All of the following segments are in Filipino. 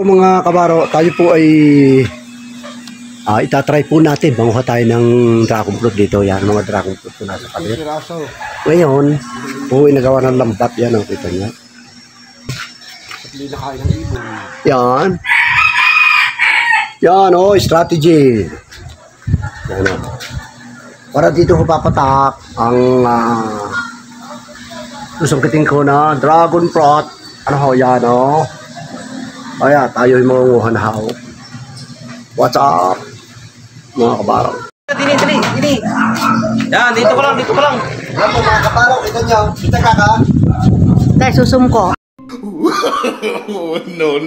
Mga kabaro, tayo po ay itatry po natin. Manguha tayo ng dragon fruit dito. Yan, mga dragon fruit po nasa palit. Ngayon, po inagawa ng lambat. Yan, kita niya. Yan. Yan, strategy. Yan, para dito ko papatak ang susungkitin ko na dragon fruit. Ano yan, Kaya tayo yung mangunguha na haw. What's up, mga kabaraw? Dini. Yan, dito ka lang. Yan po mga kabaraw, kita nyo. Kita kaka. Dahil susum ko. No.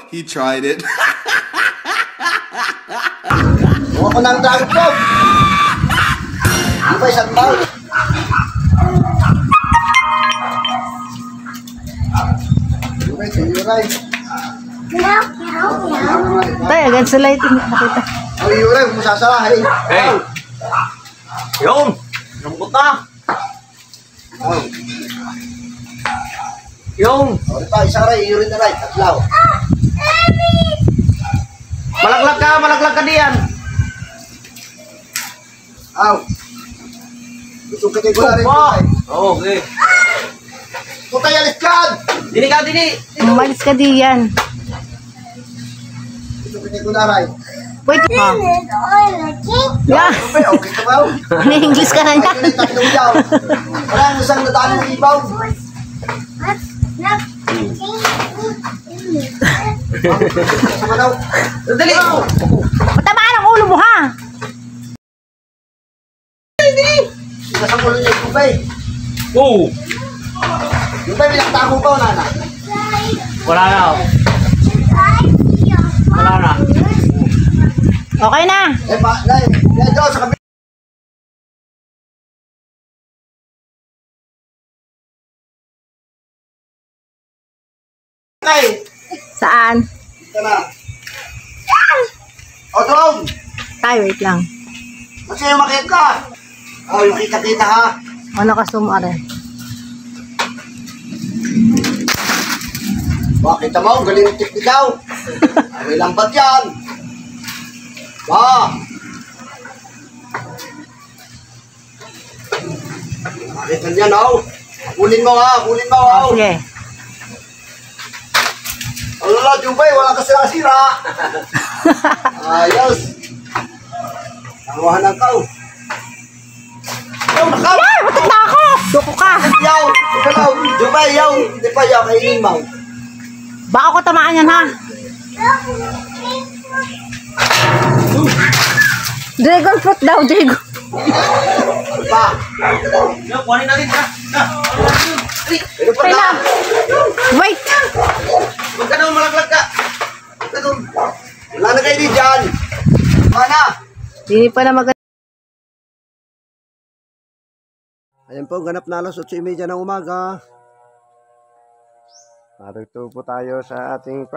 He tried it. Huwag ko ng dragon fruit. Di ba isang tao? Yuray. Tayo, agad sa lighting. Nakita. Yuray, kung masasara. Hey! Yun! Lambot na! Yung! Isa rin, yuray na rin. Tatlaw. Malaglag ka diyan! Gusto ka ko na rin. Okay. Tutay, alis dyan! Dini! Umalis ka diyan. Gusto ka ko na rin. Wait, ha? Yeah. Okay ka ba? Ni-English ka na Ay, yan. yun yung tatlong yaw. Wala ang isang nadaan ng ibaw. Dali! Matamaan ang ulo mo, ha? Nasang ulo niya yung kubay. Oh! Yung ba'y pinagtako pa o nana? Wala na. Okay na. Medyo sa kabila. Okay. Saan? Ito na. O, drone! Tayo, wait lang. Kasi yung makita. Yung kita-kita ha. Ano ka sumare? Bakit mo? Galing yung teknikaw. May lambat yan. Bakit yan, Kunin mo, Sige. Alala, Jubay, wala ka sira-sira. Ayos. Tanguhan ng kau. Nakaw! Ay, matik na ako! Duko ka! Yaw! Ikaw, Jubay, yaw! Hindi pa yaw, kainin mo. Baka ko tamaan yan, ha? Dragon fruit daw, Diego. Pa! Yung, kuhanin natin ha. Ano pa Okay na? na. Wait! Huwag ka naman malaglag ka. Wala na kayo di dyan. Mana? Hindi pa na maganda. Ayan po, ganap na alas 8:30 ng umaga. Narito po tayo sa ating